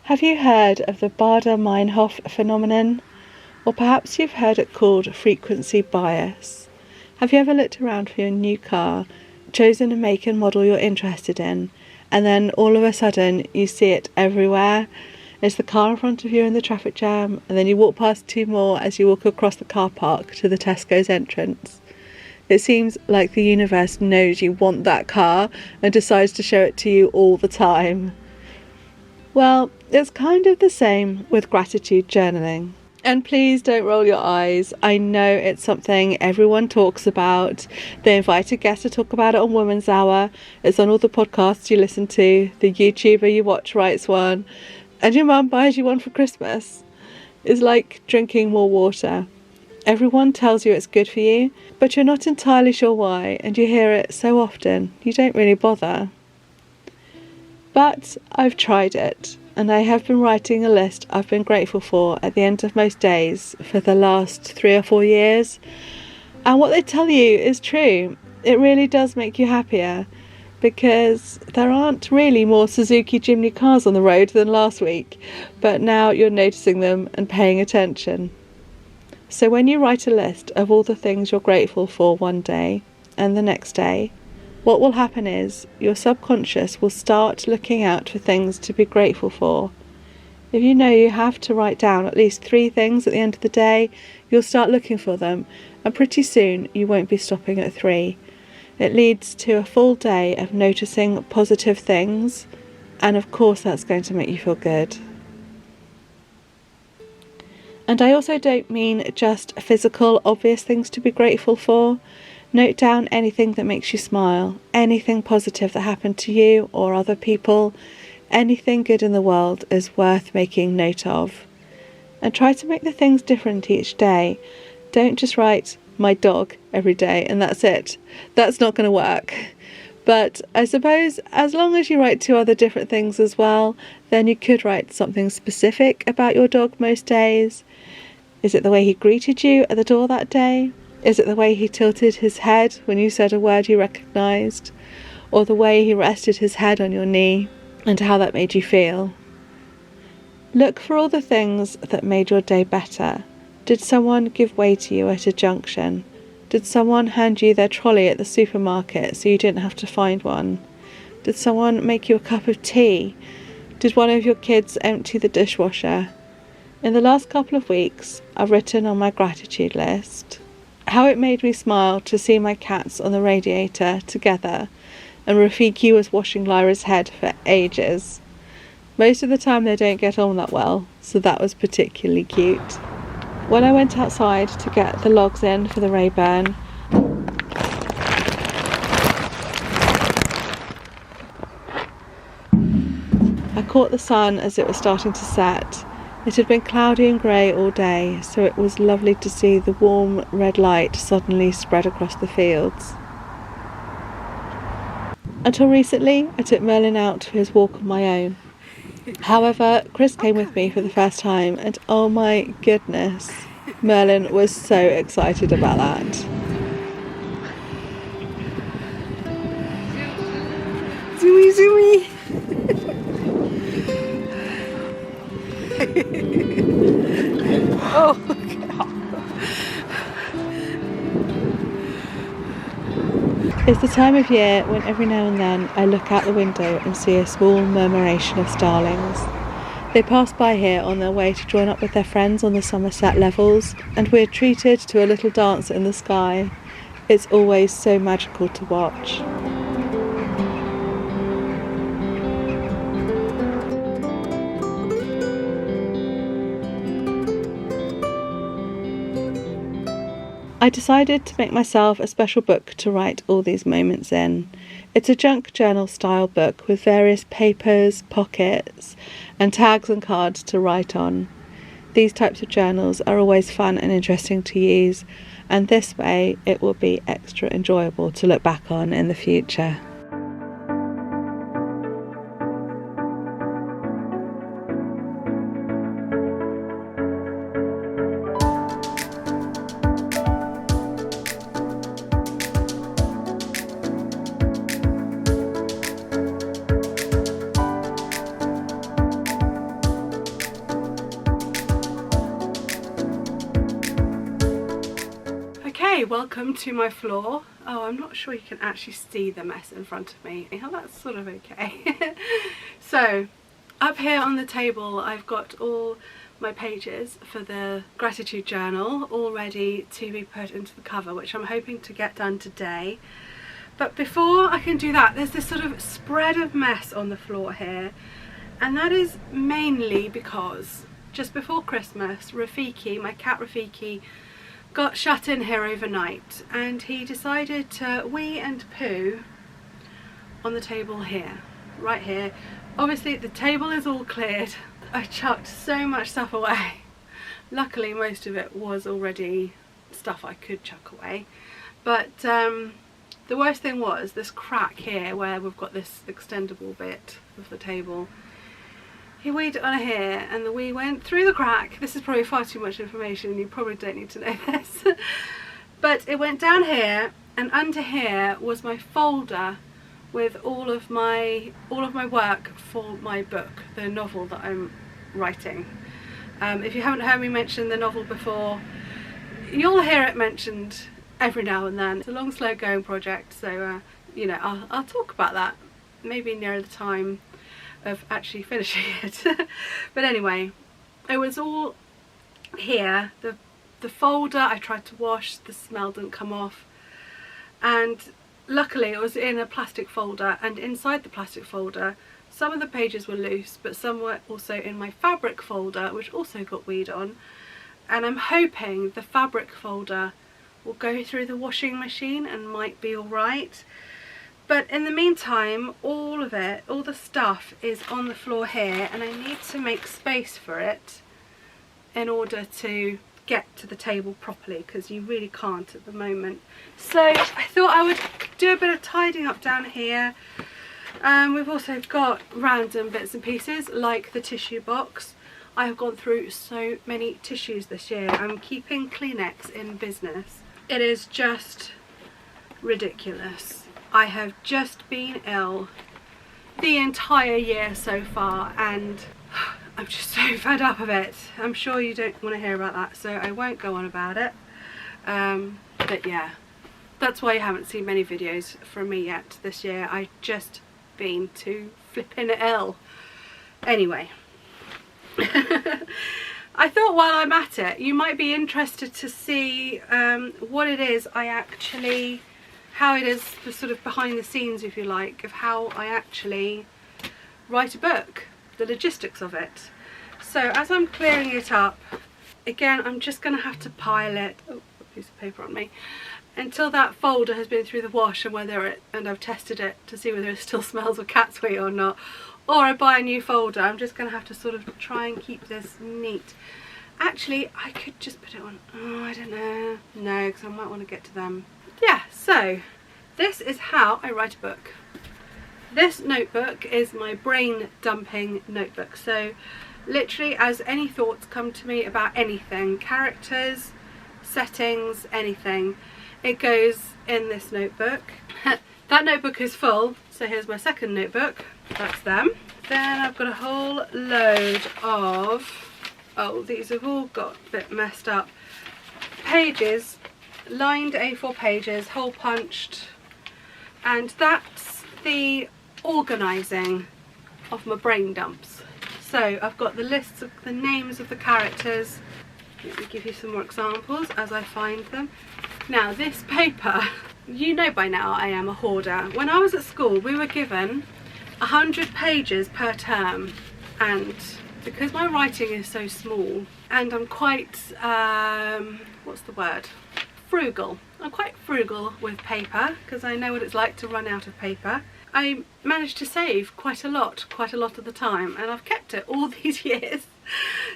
Have you heard of the Bader-Meinhof phenomenon? Or perhaps you've heard it called frequency bias. Have you ever looked around for your new car, chosen a make and model you're interested in, and then all of a sudden you see it everywhere? It's the car in front of you in the traffic jam, and then you walk past two more as you walk across the car park to the Tesco's entrance. It seems like the universe knows you want that car and decides to show it to you all the time. Well, it's kind of the same with gratitude journaling. And please don't roll your eyes. I know it's something everyone talks about. They invite a guest to talk about it on Women's Hour. It's on all the podcasts you listen to. The YouTuber you watch writes one. And your mum buys you one for Christmas. It's like drinking more water. Everyone tells you it's good for you, but you're not entirely sure why, and you hear it so often, you don't really bother. But I've tried it, and I have been writing a list I've been grateful for at the end of most days for the last 3 or 4 years. And what they tell you is true. It really does make you happier, because there aren't really more Suzuki Jimny cars on the road than last week, but now you're noticing them and paying attention. So when you write a list of all the things you're grateful for one day and the next day, what will happen is your subconscious will start looking out for things to be grateful for. If you know you have to write down at least 3 things at the end of the day, you'll start looking for them, and pretty soon you won't be stopping at 3. It leads to a full day of noticing positive things, and of course that's going to make you feel good. And I also don't mean just physical, obvious things to be grateful for. Note down anything that makes you smile, anything positive that happened to you or other people. Anything good in the world is worth making note of. And try to make the things different each day. Don't just write my dog every day and that's it. That's not going to work. But I suppose as long as you write 2 other different things as well, then you could write something specific about your dog most days. Is it the way he greeted you at the door that day? Is it the way he tilted his head when you said a word you recognised? Or the way he rested his head on your knee and how that made you feel? Look for all the things that made your day better. Did someone give way to you at a junction? Did someone hand you their trolley at the supermarket so you didn't have to find one? Did someone make you a cup of tea? Did one of your kids empty the dishwasher? In the last couple of weeks, I've written on my gratitude list how it made me smile to see my cats on the radiator together, and Rafiki was washing Lyra's head for ages. Most of the time they don't get on that well, so that was particularly cute. When I went outside to get the logs in for the Rayburn, I caught the sun as it was starting to set. It had been cloudy and grey all day, so it was lovely to see the warm red light suddenly spread across the fields. Until recently, I took Merlin out for his walk on my own. However, Chris came with me for the first time, and oh my goodness, Merlin was so excited about that. Zooey, zooey! Oh, God. It's the time of year when every now and then I look out the window and see a small murmuration of starlings. They pass by here on their way to join up with their friends on the Somerset levels, and we're treated to a little dance in the sky. It's always so magical to watch. I decided to make myself a special book to write all these moments in. It's a junk journal style book with various papers, pockets, and tags and cards to write on. These types of journals are always fun and interesting to use, and this way it will be extra enjoyable to look back on in the future. Hi, welcome to my floor. Oh, I'm not sure you can actually see the mess in front of me. Oh, that's sort of okay. So, up here on the table I've got all my pages for the gratitude journal all ready to be put into the cover, which I'm hoping to get done today. But before I can do that, there's this sort of spread of mess on the floor here, and that is mainly because just before Christmas, Rafiki, my cat Rafiki, got shut in here overnight, and he decided to wee and poo on the table here, right here. Obviously the table is all cleared. I chucked so much stuff away. Luckily most of it was already stuff I could chuck away, but the worst thing was this crack here where we've got this extendable bit of the table. He weed it on here and the wee went through the crack. This is probably far too much information, you probably don't need to know this. But it went down here, and under here was my folder with all of my work for my book, the novel that I'm writing. If you haven't heard me mention the novel before, you'll hear it mentioned every now and then. It's a long, slow going project, so you know, I'll talk about that maybe nearer the time of actually finishing it. But anyway, it was all here. The folder I tried to wash, the smell didn't come off, and luckily it was in a plastic folder, and inside the plastic folder some of the pages were loose, but some were also in my fabric folder, which also got weed on. And I'm hoping the fabric folder will go through the washing machine and might be alright. But in the meantime, all of it, all the stuff is on the floor here, and I need to make space for it in order to get to the table properly, because you really can't at the moment. So I thought I would do a bit of tidying up down here. We've also got random bits and pieces like the tissue box. I have gone through so many tissues this year. I'm keeping Kleenex in business. It is just ridiculous. I have just been ill the entire year so far, and I'm just so fed up of it. I'm sure you don't want to hear about that, so I won't go on about it. But yeah, that's why you haven't seen many videos from me yet this year. I've just been too flippin' ill. Anyway, I thought while I'm at it, you might be interested to see what it is I actually, how it is the sort of behind the scenes, if you like, of how I actually write a book, the logistics of it. So as I'm clearing it up, again, I'm just going to have to pile it, oh, a piece of paper on me, until that folder has been through the wash and I've tested it to see whether it still smells of cat's wee or not, or I buy a new folder. I'm just going to have to sort of try and keep this neat. Actually, I could just put it on, oh, I don't know, no, because I might want to get to them. Yeah, so this is how I write a book. This notebook is my brain dumping notebook. So literally, as any thoughts come to me about anything, characters, settings, anything, it goes in this notebook. That notebook is full, so here's my second notebook. That's them. Then I've got a whole load of, oh, these have all got a bit messed up, pages, lined A4 pages, hole punched, and that's the organising of my brain dumps. So I've got the lists of the names of the characters. Let me give you some more examples as I find them. Now this paper, you know by now I am a hoarder. When I was at school we were given 100 pages per term, and because my writing is so small and I'm quite, what's the word? Frugal. I'm quite frugal with paper because I know what it's like to run out of paper. I managed to save quite a lot of the time, and I've kept it all these years.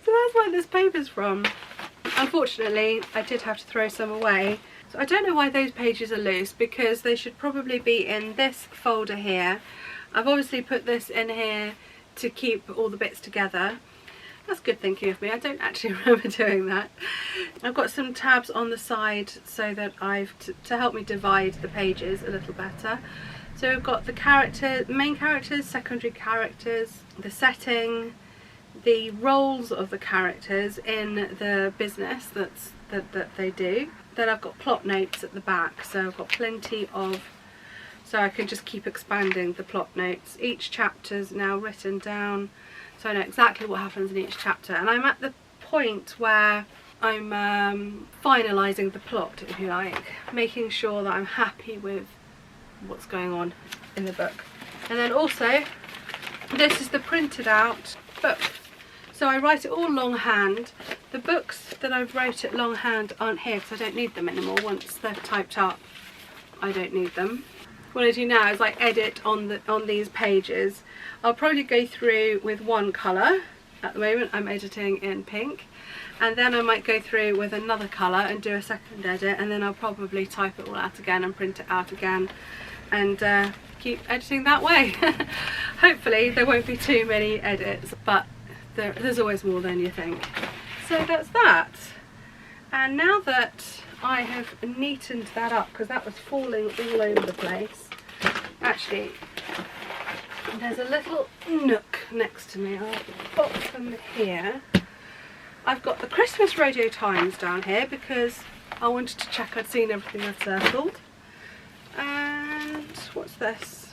So that's where this paper's from. Unfortunately, I did have to throw some away. So I don't know why those pages are loose, because they should probably be in this folder here. I've obviously put this in here to keep all the bits together. That's good thinking of me. I don't actually remember doing that. I've got some tabs on the side so that to help me divide the pages a little better. So we've got the main characters, secondary characters, the setting, the roles of the characters in the business that they do. Then I've got plot notes at the back, so I've got plenty of, so I can just keep expanding the plot notes. Each chapter's now written down, so I know exactly what happens in each chapter, and I'm at the point where I'm finalising the plot, if you like, making sure that I'm happy with what's going on in the book. And then also, this is the printed out book. So I write it all longhand. The books that I've wrote it longhand aren't here because I don't need them anymore. Once they're typed up, I don't need them. What I do now is I edit on these pages. I'll probably go through with one colour. At the moment I'm editing in pink, and then I might go through with another colour and do a second edit, and then I'll probably type it all out again and print it out again and keep editing that way. Hopefully there won't be too many edits, but there's always more than you think. So that's that. And now that I have neatened that up, because that was falling all over the place. Actually, there's a little nook next to me. I'll pop them here. I've got the Christmas Radio Times down here because I wanted to check I'd seen everything I'd circled. And what's this?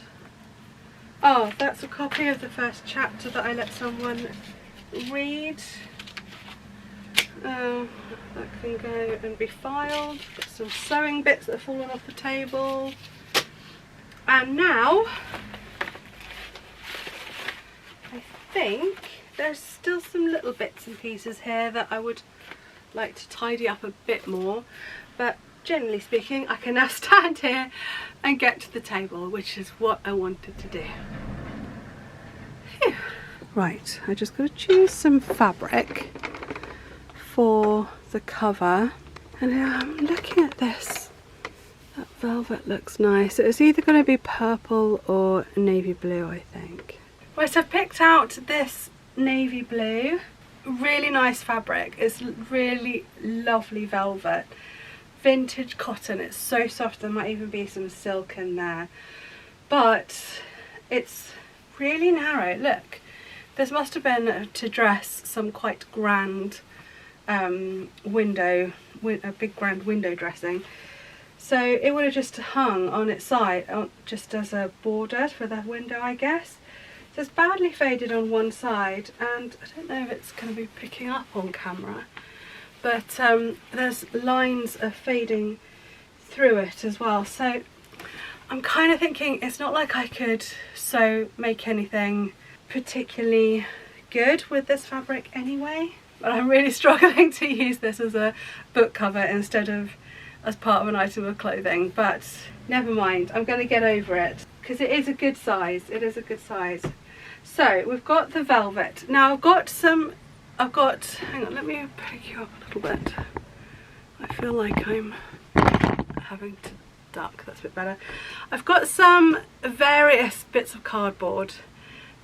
Oh, that's a copy of the first chapter that I let someone read. That can go and be filed. Got some sewing bits that have fallen off the table. And now I think there's still some little bits and pieces here that I would like to tidy up a bit more, but generally speaking I can now stand here and get to the table, which is what I wanted to do. Phew. Right, I just got to choose some fabric for the cover, and I'm looking at this. That velvet looks nice. It's either going to be purple or navy blue, I think. Right, so I've picked out this navy blue. Really nice fabric. It's really lovely velvet. Vintage cotton. It's so soft, there might even be some silk in there. But it's really narrow. Look, this must have been to dress some quite grand a big grand window dressing. So it would have just hung on its side, just as a border for the window, I guess. So it's badly faded on one side, and I don't know if it's going to be picking up on camera, but there's lines of fading through it as well. So I'm kind of thinking it's not like I could make anything particularly good with this fabric anyway, but I'm really struggling to use this as a book cover instead of as part of an item of clothing. But never mind, I'm going to get over it because it is a good size. It is a good size. So we've got the velvet. Now hang on, let me pick you up a little bit. I feel like I'm having to duck, that's a bit better. I've got some various bits of cardboard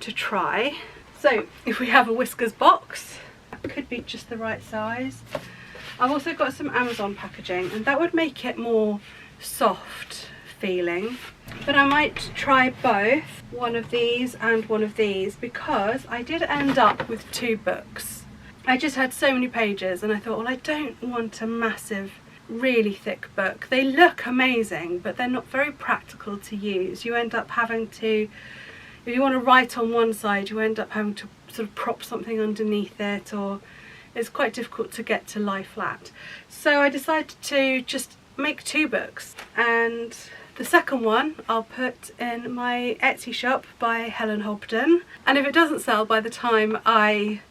to try. So if we have a whiskers box, that could be just the right size. I've also got some Amazon packaging, and that would make it more soft feeling. But I might try both, one of these and one of these, because I did end up with 2 books. I just had so many pages and I thought, well, I don't want a massive, really thick book. They look amazing, but they're not very practical to use. You end up having to, if you want to write on one side, you end up having to sort of prop something underneath it, or it's quite difficult to get to lie flat. So I decided to just make 2 books, and the second one I'll put in my Etsy shop by Helen Hobden, and if it doesn't sell by the time I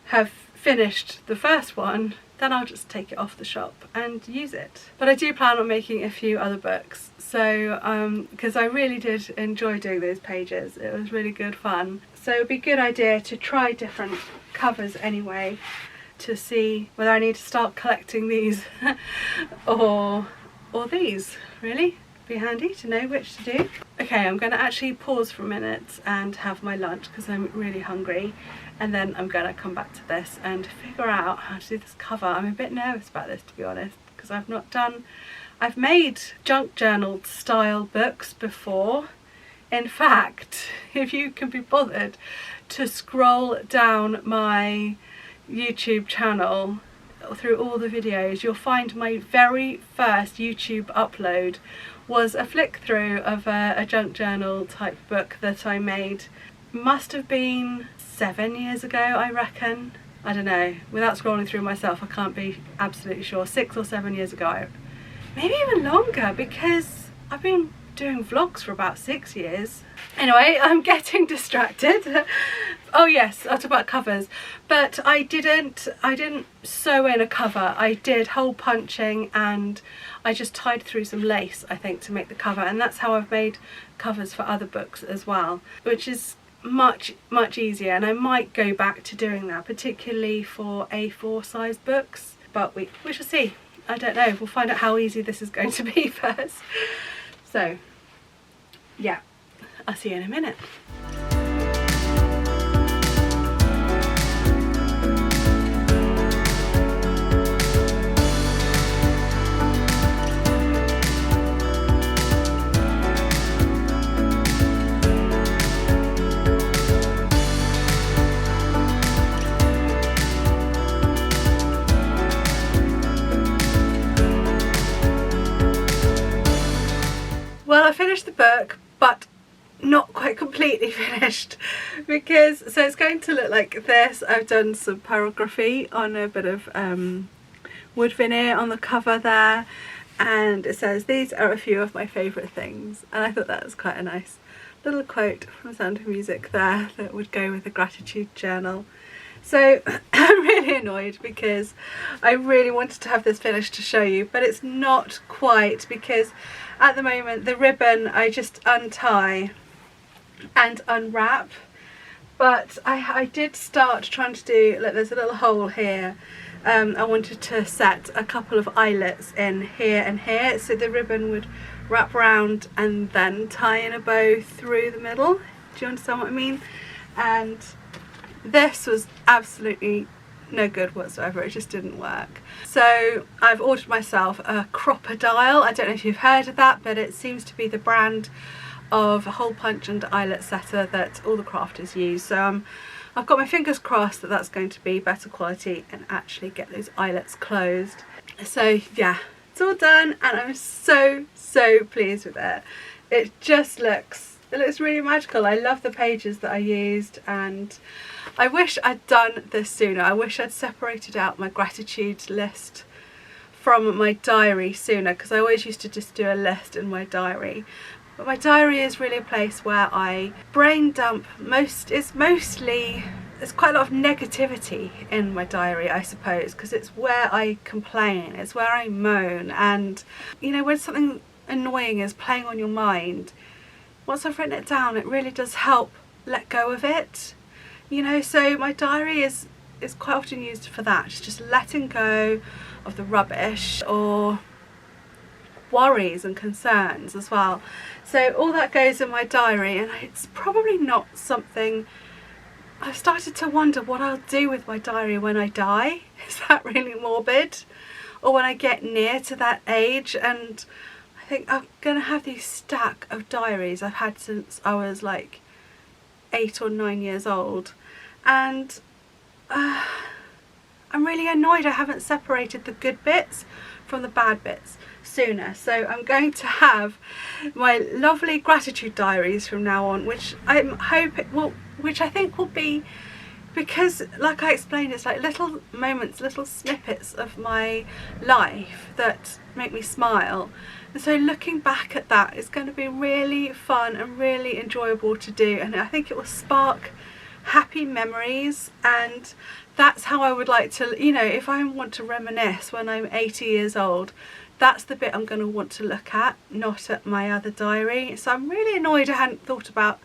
have finished the first one, then I'll just take it off the shop and use it. But I do plan on making a few other books, so because I really did enjoy doing those pages. It was really good fun. So it'd be a good idea to try different covers anyway, to see whether I need to start collecting these or these, really. Be handy to know which to do. Okay, I'm going to actually pause for a minute and have my lunch because I'm really hungry, and then I'm going to come back to this and figure out how to do this cover. I'm a bit nervous about this, to be honest, because I've made junk journal style books before. In fact, if you can be bothered to scroll down my YouTube channel, through all the videos, you'll find my very first YouTube upload was a flick through of a junk journal type book that I made. Must have been 7 years ago, I reckon. I don't know, without scrolling through myself I can't be absolutely sure. 6 or 7 years ago, maybe even longer, because I've been doing vlogs for about 6 years. Anyway, I'm getting distracted. Oh yes, I'll talk about covers, but I didn't sew in a cover. I did hole punching and I just tied through some lace, I think, to make the cover, and that's how I've made covers for other books as well, which is much easier, and I might go back to doing that, particularly for A4 size books, but we shall see. I don't know, we'll find out how easy this is going to be first. So yeah, I'll see you in a minute. Well, I finished the book, but not quite completely finished, because so it's going to look like this. I've done some pyrography on a bit of wood veneer on the cover there, and it says, "These are a few of my favourite things," and I thought that was quite a nice little quote from Sound of Music there that would go with the gratitude journal. So I'm really annoyed because I really wanted to have this finished to show you, but it's not quite, because at the moment the ribbon I just untie and unwrap, but I did start trying to do, look, there's a little hole here. I wanted to set a couple of eyelets in here and here, so the ribbon would wrap around and then tie in a bow through the middle. Do you understand what I mean? And this was absolutely no good whatsoever, it just didn't work. So I've ordered myself a crocodile. I don't know if you've heard of that, but it seems to be the brand of hole punch and eyelet setter that all the crafters use. So I've got my fingers crossed that that's going to be better quality and actually get those eyelets closed. So yeah, it's all done and I'm so pleased with it. It just looks really magical. I love the pages that I used, and I wish I'd done this sooner. I wish I'd separated out my gratitude list from my diary sooner, because I always used to just do a list in my diary. But my diary is really a place where I brain dump. There's quite a lot of negativity in my diary, I suppose, because it's where I complain, it's where I moan, and you know, when something annoying is playing on your mind, once I've written it down, it really does help let go of it, you know. So my diary is quite often used for that, just letting go of the rubbish or worries and concerns as well. So all that goes in my diary, and it's probably not something, I've started to wonder what I'll do with my diary when I die. Is that really morbid? Or when I get near to that age, and I think I'm gonna have these stack of diaries I've had since I was like 8 or 9 years old, and I'm really annoyed I haven't separated the good bits from the bad bits sooner. So I'm going to have my lovely gratitude diaries from now on, which I think will be, because like I explained, it's like little moments, little snippets of my life that make me smile. And so looking back at that is going to be really fun and really enjoyable to do, and I think it will spark happy memories. And that's how I would like to, you know, if I want to reminisce when I'm 80 years old, that's the bit I'm going to want to look at, not at my other diary. So I'm really annoyed I hadn't thought about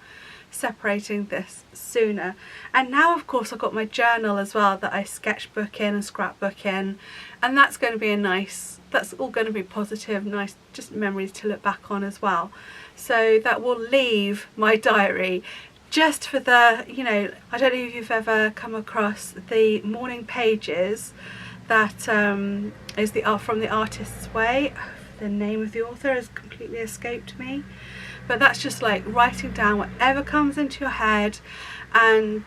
separating this sooner. And now of course I've got my journal as well that I sketchbook in and scrapbook in, and that's going to be that's all going to be positive, nice, just memories to look back on as well. So that will leave my diary just for the, you know, I don't know if you've ever come across the morning pages that is from The Artist's Way. The name of the author has completely escaped me, but that's just like writing down whatever comes into your head, and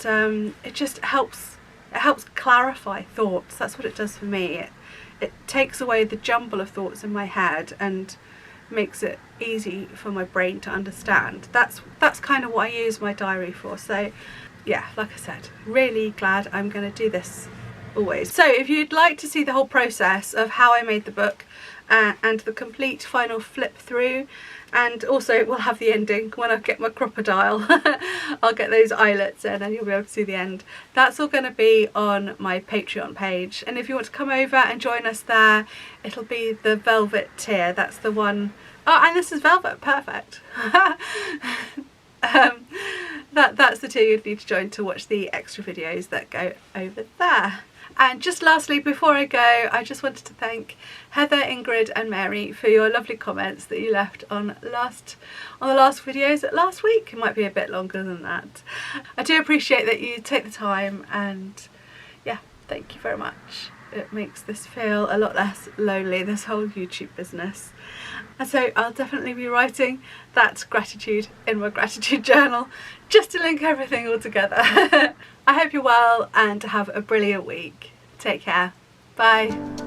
it just helps helps clarify thoughts. That's what it does for me. It takes away the jumble of thoughts in my head and makes it easy for my brain to understand. That's kind of what I use my diary for. So yeah, like I said, really glad I'm going to do this always. So if you'd like to see the whole process of how I made the book and the complete final flip through, and also we'll have the ending when I get my crocodile. I'll get those eyelets in and you'll be able to see the end. That's all going to be on my Patreon page, and if you want to come over and join us there, it'll be the velvet tier. That's the one. Oh, and this is velvet, perfect. That's the tier you'd need to join to watch the extra videos that go over there. And just lastly, before I go, I just wanted to thank Heather, Ingrid and Mary for your lovely comments that you left on the last videos last week. It might be a bit longer than that. I do appreciate that you take the time, and yeah, thank you very much. It makes this feel a lot less lonely, this whole YouTube business. And so I'll definitely be writing that gratitude in my gratitude journal, just to link everything all together. I hope you're well and have a brilliant week. Take care. Bye.